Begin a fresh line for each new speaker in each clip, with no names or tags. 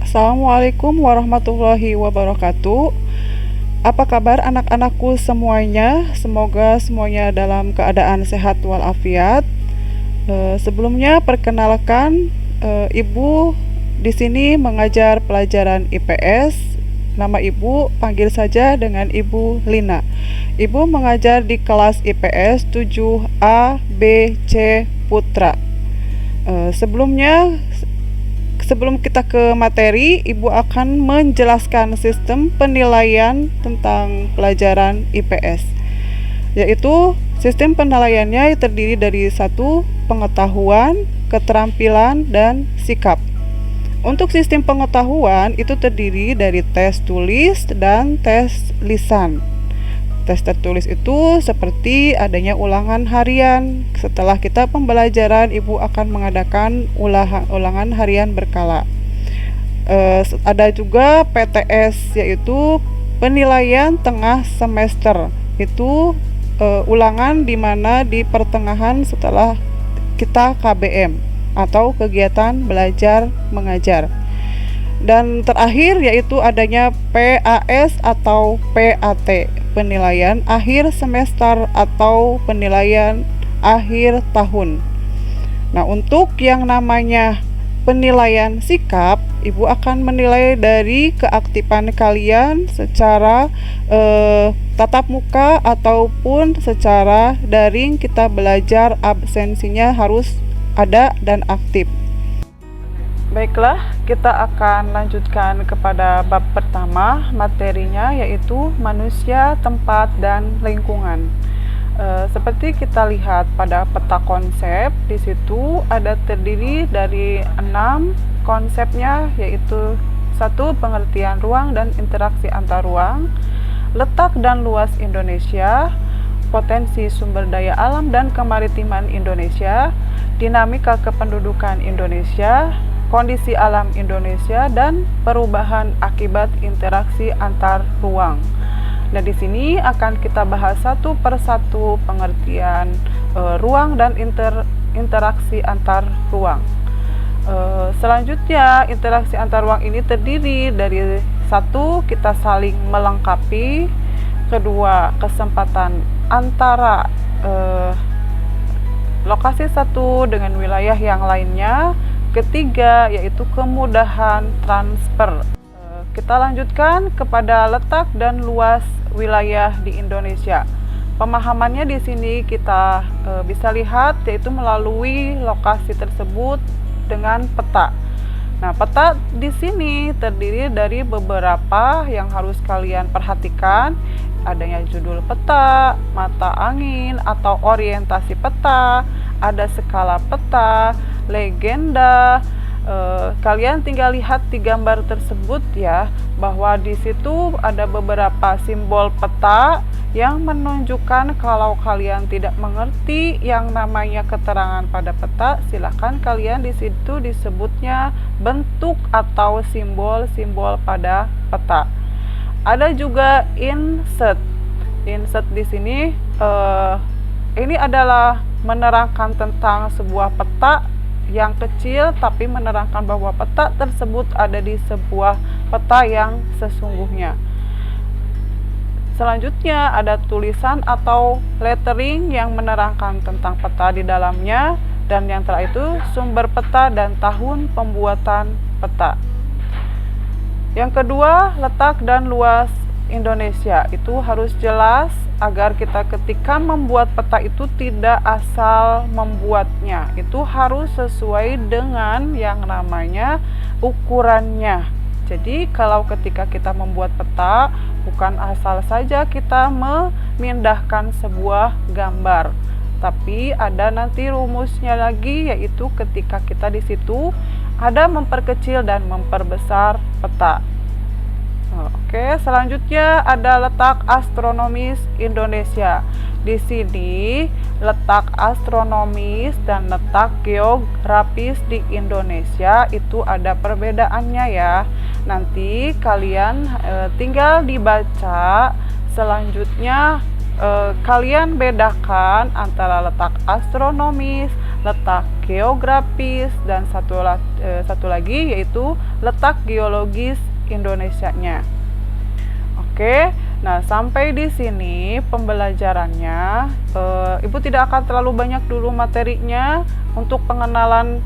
Assalamualaikum warahmatullahi wabarakatuh. Apa kabar anak-anakku semuanya? Semoga semuanya dalam keadaan sehat walafiat. Sebelumnya perkenalkan, Ibu di sini mengajar pelajaran IPS. Nama Ibu panggil saja dengan Ibu Lina. Ibu mengajar di kelas IPS 7A B C Putra. Sebelum kita ke materi, Ibu akan menjelaskan sistem penilaian tentang pelajaran IPS, yaitu sistem penilaiannya terdiri dari 1. Pengetahuan, keterampilan, dan sikap. Untuk sistem pengetahuan itu terdiri dari tes tulis dan tes lisan. Tes tertulis itu seperti adanya ulangan harian. Setelah kita pembelajaran, Ibu akan mengadakan ulangan harian berkala. Ada juga PTS, yaitu penilaian tengah semester. Itu ulangan di mana di pertengahan setelah kita KBM atau kegiatan belajar mengajar. Dan terakhir yaitu adanya PAS atau PAT, penilaian akhir semester atau penilaian akhir tahun. Nah, untuk yang namanya penilaian sikap, Ibu akan menilai dari keaktifan kalian secara tatap muka ataupun secara daring. Kita belajar absensinya harus ada dan aktif. Baiklah, kita akan lanjutkan kepada bab pertama, materinya yaitu manusia, tempat, dan lingkungan. Seperti kita lihat pada peta konsep, di situ ada terdiri dari 6 konsepnya, yaitu 1. Pengertian ruang dan interaksi antar ruang, letak dan luas Indonesia, potensi sumber daya alam dan kemaritiman Indonesia, dinamika kependudukan Indonesia, kondisi alam Indonesia, dan perubahan akibat interaksi antar ruang. Nah, di sini akan kita bahas satu persatu pengertian ruang dan interaksi antar ruang. Selanjutnya, interaksi antar ruang ini terdiri dari 1. Kita saling melengkapi, 2. Kesempatan antara lokasi satu dengan wilayah yang lainnya, 3. Yaitu kemudahan transfer. Kita lanjutkan kepada letak dan luas wilayah di Indonesia. Pemahamannya di sini kita bisa lihat yaitu melalui lokasi tersebut dengan peta. Nah, peta di sini terdiri dari beberapa yang harus kalian perhatikan. Adanya judul peta, mata angin atau orientasi peta, ada skala peta, legenda. Kalian tinggal lihat di gambar tersebut ya, bahwa di situ ada beberapa simbol peta yang menunjukkan kalau kalian tidak mengerti yang namanya keterangan pada peta, silakan kalian di situ disebutnya bentuk atau simbol-simbol pada peta. Ada juga insert. Insert di sini ini adalah menerangkan tentang sebuah peta yang kecil, tapi menerangkan bahwa peta tersebut ada di sebuah peta yang sesungguhnya. Selanjutnya ada tulisan atau lettering yang menerangkan tentang peta di dalamnya, dan yang terakhir itu sumber peta dan tahun pembuatan peta. Yang kedua, letak dan luas Indonesia. Itu harus jelas agar kita ketika membuat peta itu tidak asal membuatnya. Itu harus sesuai dengan yang namanya ukurannya. Jadi kalau ketika kita membuat peta, bukan asal saja kita memindahkan sebuah gambar, tapi ada nanti rumusnya lagi, yaitu ketika kita di situ ada memperkecil dan memperbesar peta. Oke, selanjutnya ada letak astronomis Indonesia. Di sini letak astronomis dan letak geografis di Indonesia itu ada perbedaannya ya. Nanti kalian tinggal dibaca. Selanjutnya kalian bedakan antara letak astronomis, letak geografis, dan satu lagi yaitu letak geologis Indonesianya. Oke, nah sampai di sini pembelajarannya. Ibu tidak akan terlalu banyak dulu materinya untuk pengenalan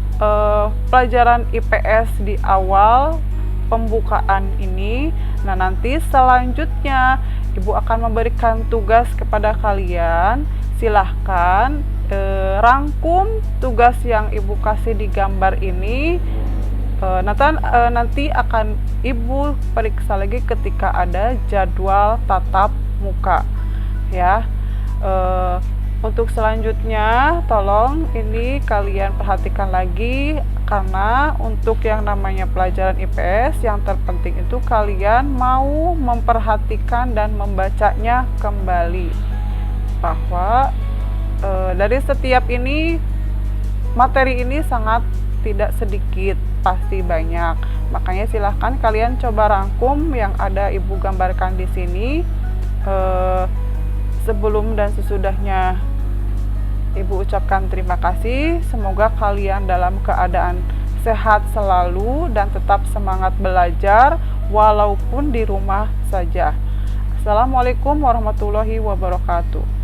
pelajaran IPS di awal pembukaan ini. Nah, nanti selanjutnya Ibu akan memberikan tugas kepada kalian. Silahkan rangkum tugas yang Ibu kasih di gambar ini. Nanti akan Ibu periksa lagi ketika ada jadwal tatap muka, ya. Untuk selanjutnya, tolong ini kalian perhatikan lagi, karena untuk yang namanya pelajaran IPS yang terpenting itu kalian mau memperhatikan dan membacanya kembali, bahwa dari setiap ini materi ini sangat tidak sedikit, pasti banyak. Makanya silahkan kalian coba rangkum yang ada Ibu gambarkan di sini. Sebelum dan sesudahnya Ibu ucapkan terima kasih. Semoga kalian dalam keadaan sehat selalu dan tetap semangat belajar walaupun di rumah saja. Assalamualaikum warahmatullahi wabarakatuh.